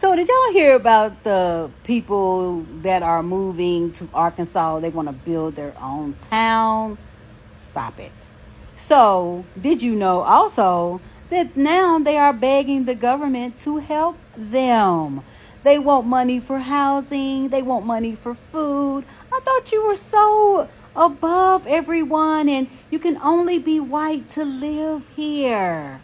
So did y'all hear about the people that are moving to Arkansas? They want to build their own town. Stop it. So did you know also that now they are begging the government to help them? They want money for housing. They want money for food. I thought you were so above everyone and you can only be white to live here.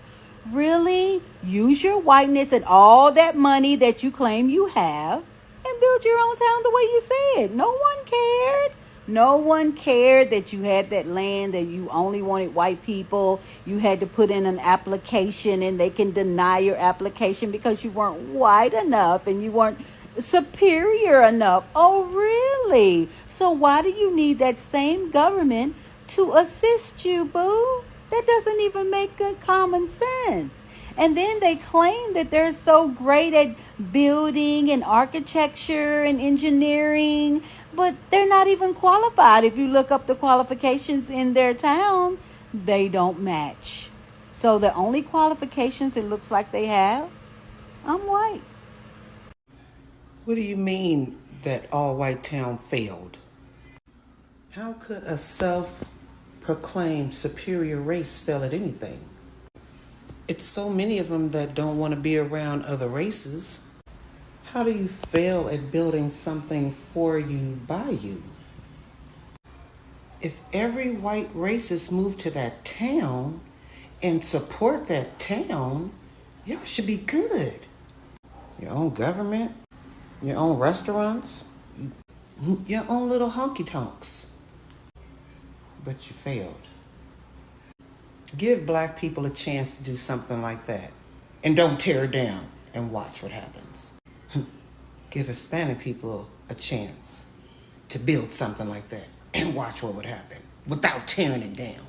Really? Use your whiteness and all that money that you claim you have and build your own town the way you said. No one cared. No one cared that you had that land, that you only wanted white people. You had to put in an application and they can deny your application because you weren't white enough and you weren't superior enough. Oh, really? So why do you need that same government to assist you, boo? That doesn't even make good common sense. And then they claim that they're so great at building and architecture and engineering, but they're not even qualified. If you look up the qualifications in their town, they don't match. So the only qualifications it looks like they have, I'm white. What do you mean that all white town failed? How could a self-proclaimed superior race fail at anything? It's so many of them that don't want to be around other races. How do you fail at building something for you, by you? If every white racist moved to that town and support that town, y'all should be good. Your own government, your own restaurants, your own little honky-tonks. But you failed. Give black people a chance to do something like that. And don't tear it down and watch what happens. Give Hispanic people a chance to build something like that and watch what would happen without tearing it down.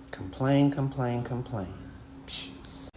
Complain, complain, complain. Jeez.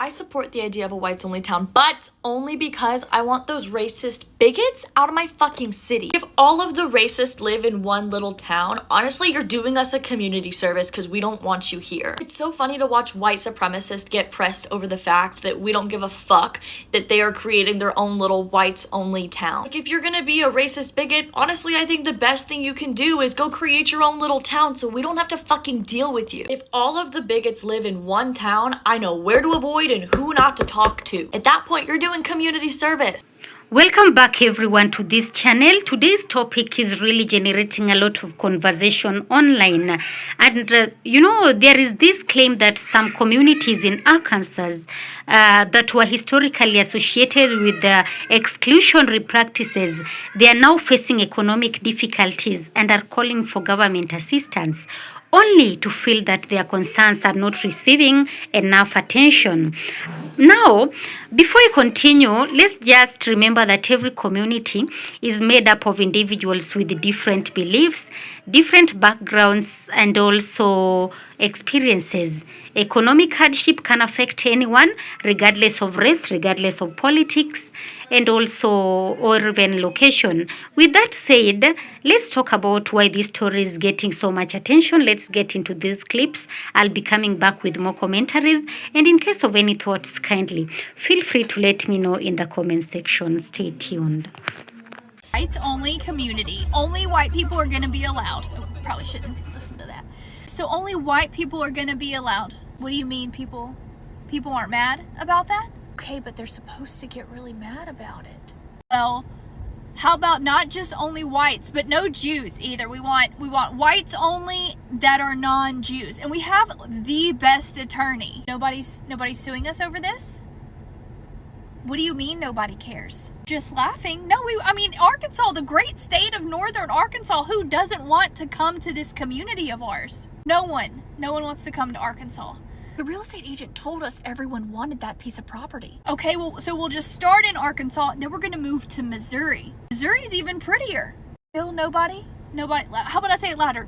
I support the idea of a whites-only town, but only because I want those racist bigots out of my fucking city. If all of the racists live in one little town, honestly, you're doing us a community service because we don't want you here. It's so funny to watch white supremacists get pressed over the fact that we don't give a fuck that they are creating their own little whites-only town. Like, if you're gonna be a racist bigot, honestly, I think the best thing you can do is go create your own little town so we don't have to fucking deal with you. If all of the bigots live in one town, I know where to avoid and who not to talk to. At that point, you're doing community service. Welcome back everyone to this channel. Today's topic is really generating a lot of conversation online. And there is this claim that some communities in Arkansas that were historically associated with the exclusionary practices, they are now facing economic difficulties and are calling for government assistance, only to feel that their concerns are not receiving enough attention. Now, before we continue, let's just remember that every community is made up of individuals with different beliefs, different backgrounds, and also experiences. Economic hardship can affect anyone, regardless of race, regardless of politics, and also or even location. With that said, let's talk about why this story is getting so much attention. Let's get into these clips. I'll be coming back with more commentaries, and in case of any thoughts, kindly feel free to let me know in the comment section. Stay tuned. Whites only community. Only white people are going to be allowed. Oh, probably shouldn't listen to that. So only white people are going to be allowed. What do you mean, people aren't mad about that? Okay, but they're supposed to get really mad about it. Well, how about not just only whites, but no Jews either. We want whites only that are non-Jews. And we have the best attorney. Nobody's suing us over this? What do you mean nobody cares? Just laughing? No, Arkansas, the great state of northern Arkansas, who doesn't want to come to this community of ours? No one wants to come to Arkansas. The real estate agent told us everyone wanted that piece of property. Okay, well, so we'll just start in Arkansas, and then we're gonna move to Missouri. Missouri's even prettier. Still nobody? How about I say it louder?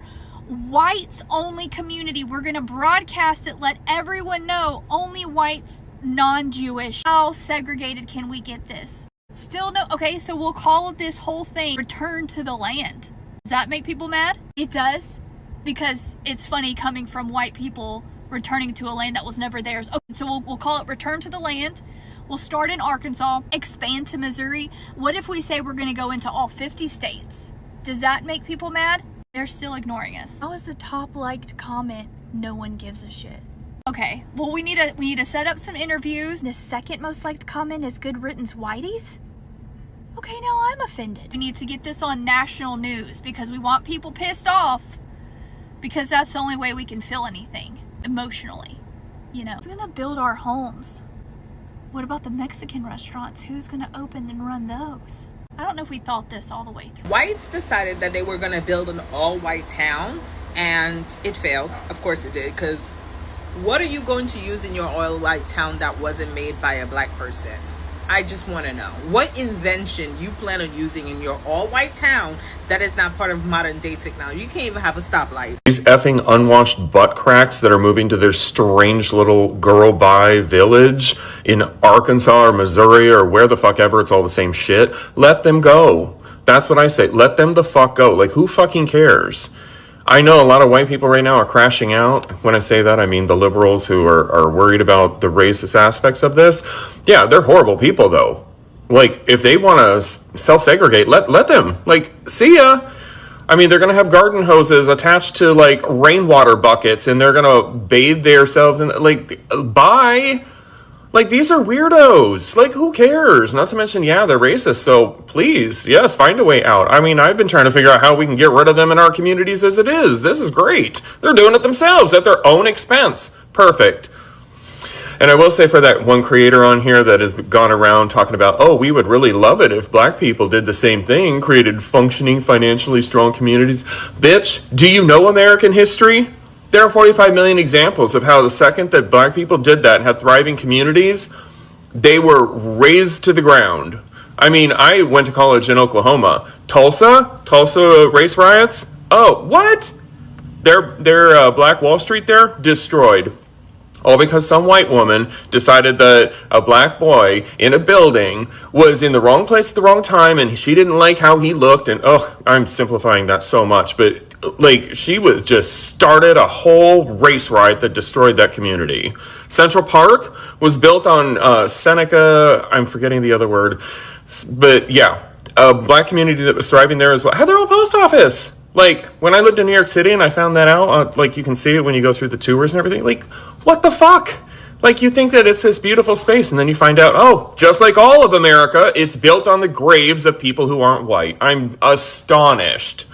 Whites only community. We're gonna broadcast it, let everyone know, only whites, non-Jewish. How segregated can we get this? Still no, okay, so we'll call this whole thing Return to the Land. Does that make people mad? It does, because it's funny coming from white people returning to a land that was never theirs. Okay, so we'll call it Return to the Land. We'll start in Arkansas, expand to Missouri. What if we say we're gonna go into all 50 states? Does that make people mad? They're still ignoring us. How is the top liked comment? No one gives a shit. Okay, well we need to set up some interviews. The second most liked comment is Good Riddance Whitey's. Okay, now I'm offended. We need to get this on national news because we want people pissed off, because that's the only way we can feel anything emotionally, you know. Who's gonna build our homes? What about the Mexican restaurants? Who's gonna open and run those? I don't know if we thought this all the way through. Whites decided that they were going to build an all-white town, and it failed. Of course it did, because what are you going to use in your all-white town that wasn't made by a black person? I just want to know. What invention you plan on using in your all-white town that is not part of modern-day technology? You can't even have a stoplight. These effing unwashed butt cracks that are moving to their strange little girl-bye village in Arkansas or Missouri or where the fuck ever, it's all the same shit. Let them go. That's what I say. Let them the fuck go. Like, who fucking cares? I know a lot of white people right now are crashing out. When I say that, I mean the liberals who are worried about the racist aspects of this. Yeah, they're horrible people, though. Like, if they want to self-segregate, let them. Like, see ya. I mean, they're going to have garden hoses attached to, like, rainwater buckets, and they're going to bathe themselves in, like, bye. Like, these are weirdos. Like, who cares? Not to mention, yeah, they're racist. So, please, yes, find a way out. I mean, I've been trying to figure out how we can get rid of them in our communities as it is. This is great. They're doing it themselves at their own expense. Perfect. And I will say for that one creator on here that has gone around talking about, oh, we would really love it if black people did the same thing, created functioning, financially strong communities. Bitch, do you know American history? There are 45 million examples of how the second that black people did that and had thriving communities, they were razed to the ground. I mean, I went to college in Oklahoma. Tulsa race riots? Oh, what? Their Black Wall Street there, destroyed. All because some white woman decided that a black boy in a building was in the wrong place at the wrong time, and she didn't like how he looked. And I'm simplifying that so much, but like, she was just started a whole race riot that destroyed that community. Central Park was built on Seneca. I'm forgetting the other word, but yeah, a black community that was thriving there as well had their own post office. Like, when I lived in New York City and I found that out, like, you can see it when you go through the tours and everything. Like, what the fuck? Like, you think that it's this beautiful space, and then you find out, oh, just like all of America, it's built on the graves of people who aren't white. I'm astonished.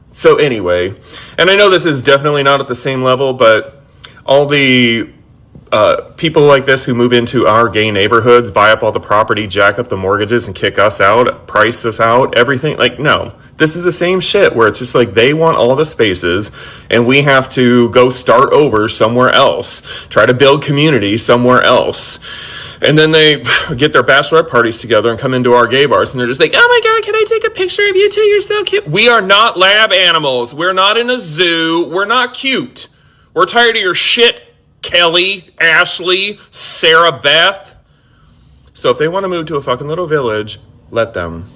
So anyway, and I know this is definitely not at the same level, but all the people like this who move into our gay neighborhoods, buy up all the property, jack up the mortgages, and kick us out, price us out, everything. Like, no, this is the same shit where it's just like they want all the spaces and we have to go start over somewhere else, try to build community somewhere else. And then they get their bachelorette parties together and come into our gay bars and they're just like, oh my God, can I take a picture of you two? You're so cute. We are not lab animals. We're not in a zoo. We're not cute. We're tired of your shit, Kelly, Ashley, Sarah Beth. So if they want to move to a fucking little village, let them.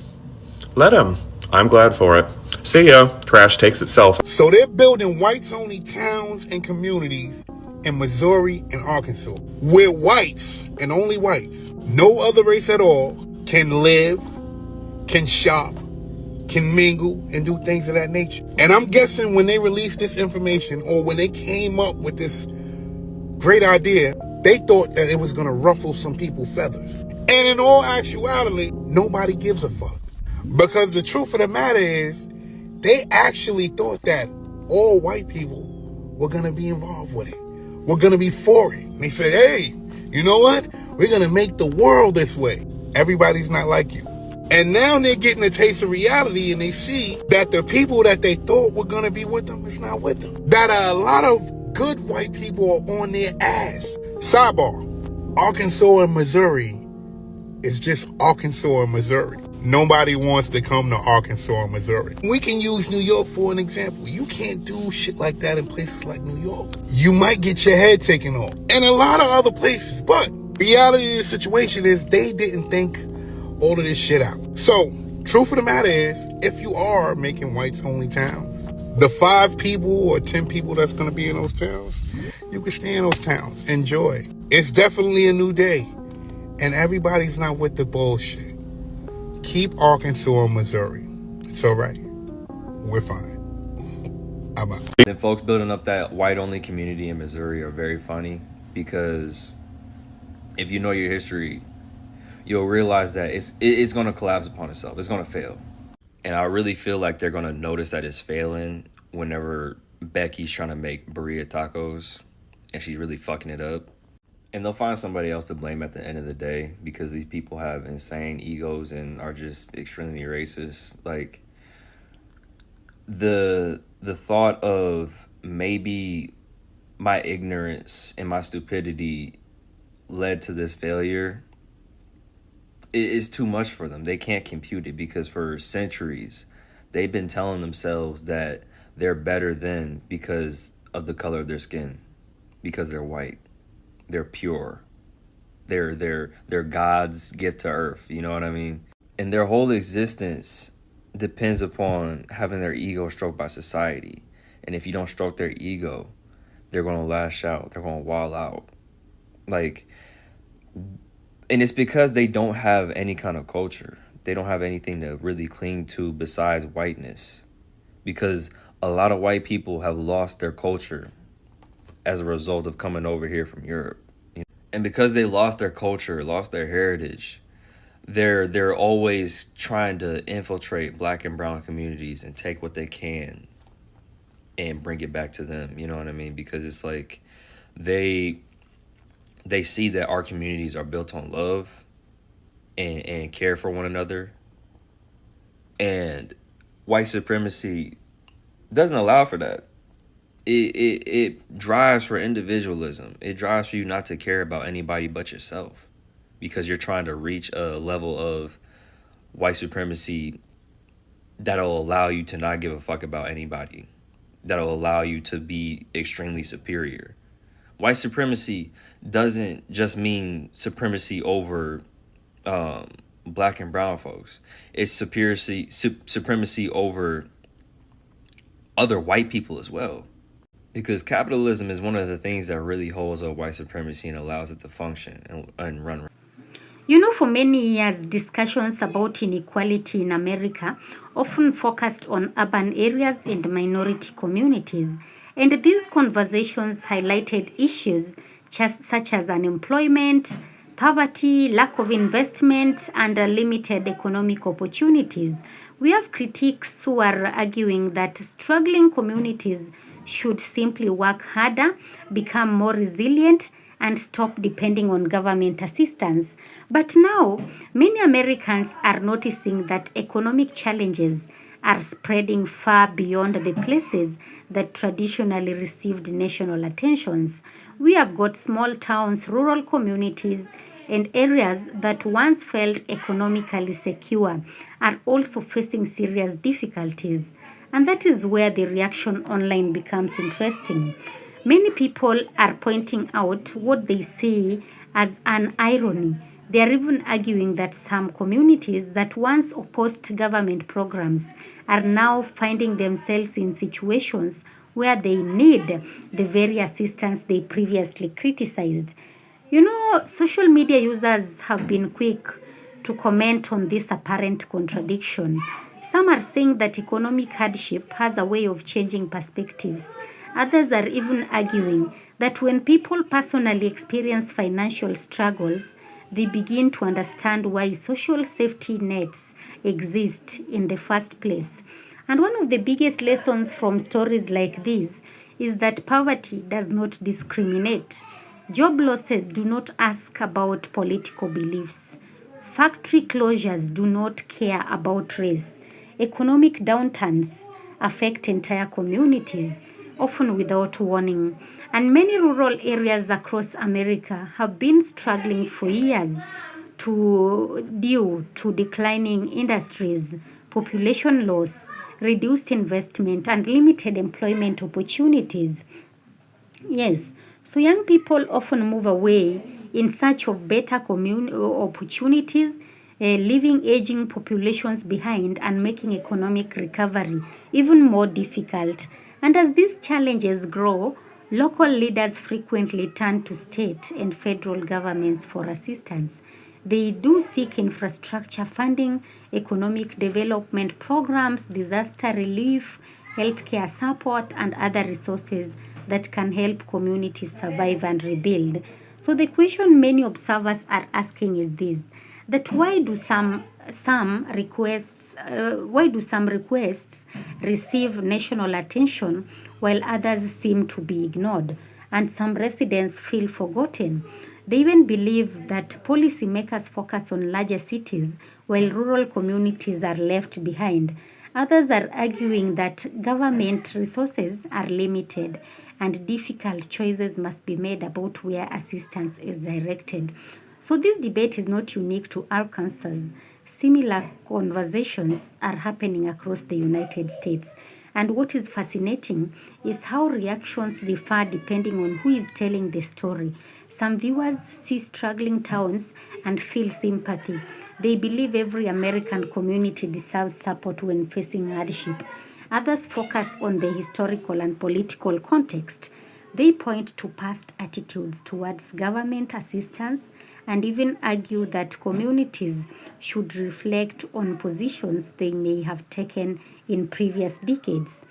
Let them. I'm glad for it. See ya. Trash takes itself. So they're building whites-only towns and communities in Missouri and Arkansas, where whites, and only whites, no other race at all, can live, can shop, can mingle, and do things of that nature. And I'm guessing when they released this information, or when they came up with this great idea, they thought that it was going to ruffle some people's feathers. And in all actuality, nobody gives a fuck. Because the truth of the matter is, they actually thought that all white people were going to be involved with it. We're going to be for it. And they said, hey, you know what? We're going to make the world this way. Everybody's not like you. And now they're getting a taste of reality, and they see that the people that they thought were going to be with them is not with them. That a lot of good white people are on their ass. Sidebar, Arkansas and Missouri is just Arkansas and Missouri. Nobody wants to come to Arkansas and Missouri. We can use New York for an example. You can't do shit like that in places like New York. You might get your head taken off. And a lot of other places. But reality of the situation is they didn't think all of this shit out. So, truth of the matter is, if you are making whites only towns, the 5 people or 10 people that's going to be in those towns, you can stay in those towns. Enjoy. It's definitely a new day. And everybody's not with the bullshit. Keep Arkansas and Missouri. It's all right. We're fine. I'm out. And folks building up that white-only community in Missouri are very funny because if you know your history, you'll realize that it's going to collapse upon itself. It's going to fail. And I really feel like they're going to notice that it's failing whenever Becky's trying to make burrito tacos and she's really fucking it up. And they'll find somebody else to blame at the end of the day because these people have insane egos and are just extremely racist. Like, the thought of maybe my ignorance and my stupidity led to this failure is too much for them. They can't compute it because for centuries they've been telling themselves that they're better than because of the color of their skin, because they're white, they're pure, they're God's gift to earth, you know what I mean? And their whole existence depends upon having their ego stroked by society. And if you don't stroke their ego, they're going to lash out. They're going to wall out. Like, and it's because they don't have any kind of culture. They don't have anything to really cling to besides whiteness. Because a lot of white people have lost their culture as a result of coming over here from Europe. And because they lost their culture, lost their heritage, they're always trying to infiltrate black and brown communities and take what they can and bring it back to them. You know what I mean? Because it's like they see that our communities are built on love and care for one another. And white supremacy doesn't allow for that. It drives for individualism. It drives for you not to care about anybody but yourself, because you're trying to reach a level of white supremacy that'll allow you to not give a fuck about anybody, that'll allow you to be extremely superior. White supremacy doesn't just mean supremacy over black and brown folks. It's supremacy over other white people as well. Because capitalism is one of the things that really holds up white supremacy and allows it to function and run. You know, for many years, discussions about inequality in America often focused on urban areas and minority communities. And these conversations highlighted issues such as unemployment, poverty, lack of investment, and limited economic opportunities. We have critics who are arguing that struggling communities should simply work harder, become more resilient, and stop depending on government assistance. But now, many Americans are noticing that economic challenges are spreading far beyond the places that traditionally received national attentions. We have got small towns, rural communities, and areas that once felt economically secure are also facing serious difficulties. And that is where the reaction online becomes interesting. Many people are pointing out what they see as an irony. They are even arguing that some communities that once opposed government programs are now finding themselves in situations where they need the very assistance they previously criticized. You know, social media users have been quick to comment on this apparent contradiction. Some are saying that economic hardship has a way of changing perspectives. Others are even arguing that when people personally experience financial struggles, they begin to understand why social safety nets exist in the first place. And one of the biggest lessons from stories like these is that poverty does not discriminate. Job losses do not ask about political beliefs. Factory closures do not care about race. Economic downturns affect entire communities, often without warning. And many rural areas across America have been struggling for years due to declining industries, population loss, reduced investment, and limited employment opportunities. Yes, so young people often move away in search of better opportunities, leaving aging populations behind and making economic recovery even more difficult. And as these challenges grow, local leaders frequently turn to state and federal governments for assistance. They do seek infrastructure funding, economic development programs, disaster relief, healthcare support, and other resources that can help communities survive and rebuild. So the question many observers are asking is this: that why do some requests receive national attention while others seem to be ignored, and some residents feel forgotten? They even believe that policymakers focus on larger cities while rural communities are left behind. Others are arguing that government resources are limited and difficult choices must be made about where assistance is directed. So, this debate is not unique to Arkansas. Similar conversations are happening across the United States. And what is fascinating is how reactions differ depending on who is telling the story. Some viewers see struggling towns and feel sympathy. They believe every American community deserves support when facing hardship. Others focus on the historical and political context. They point to past attitudes towards government assistance and even argue that communities should reflect on positions they may have taken in previous decades.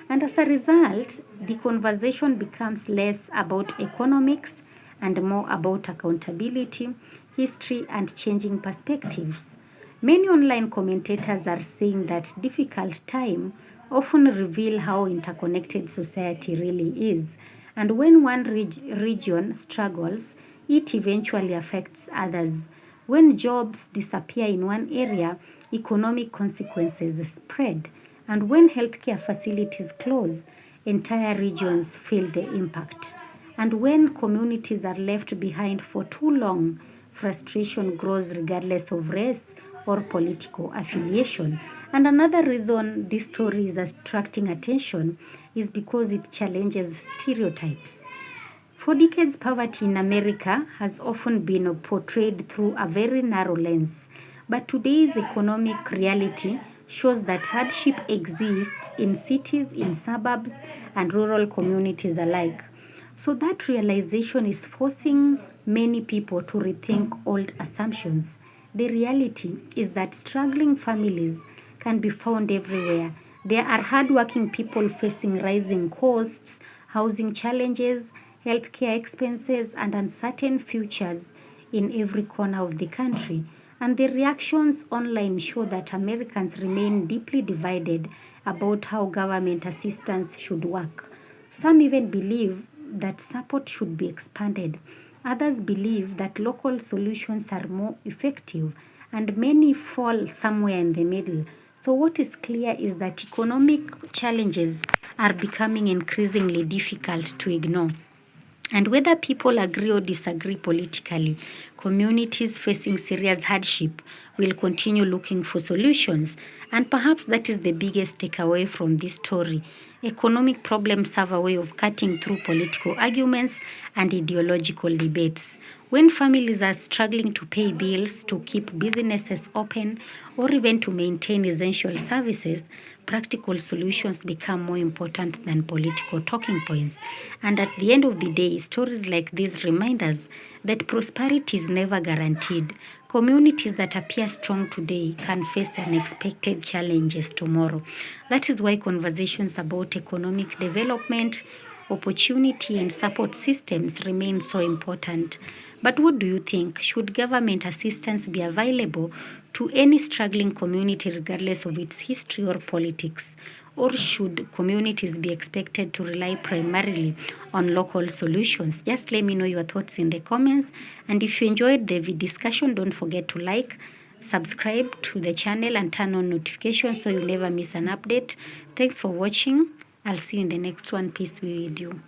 And as a result, the conversation becomes less about economics and more about accountability, history, and changing perspectives. Many online commentators are saying that difficult time often reveal how interconnected society really is. And when one region struggles, it eventually affects others. When jobs disappear in one area, economic consequences spread. And when healthcare facilities close, entire regions feel the impact. And when communities are left behind for too long, frustration grows regardless of race or political affiliation. And another reason this story is attracting attention is because it challenges stereotypes. For decades, poverty in America has often been portrayed through a very narrow lens. But today's economic reality shows that hardship exists in cities, in suburbs, and rural communities alike. So that realization is forcing many people to rethink old assumptions. The reality is that struggling families can be found everywhere. There are hardworking people facing rising costs, housing challenges, healthcare expenses, and uncertain futures in every corner of the country. And the reactions online show that Americans remain deeply divided about how government assistance should work. Some even believe that support should be expanded. Others believe that local solutions are more effective, and many fall somewhere in the middle. So, what is clear is that economic challenges are becoming increasingly difficult to ignore. And whether people agree or disagree politically, communities facing serious hardship will continue looking for solutions. And perhaps that is the biggest takeaway from this story. Economic problems have a way of cutting through political arguments and ideological debates. When families are struggling to pay bills, to keep businesses open, or even to maintain essential services, practical solutions become more important than political talking points. And at the end of the day, stories like these remind us that prosperity is never guaranteed. Communities that appear strong today can face unexpected challenges tomorrow. That is why conversations about economic development, opportunity, and support systems remain so important. But what do you think? Should government assistance be available to any struggling community regardless of its history or politics? Or should communities be expected to rely primarily on local solutions? Just let me know your thoughts in the comments. And if you enjoyed the discussion, don't forget to like, subscribe to the channel, and turn on notifications so you never miss an update. Thanks for watching. I'll see you in the next one. Peace be with you.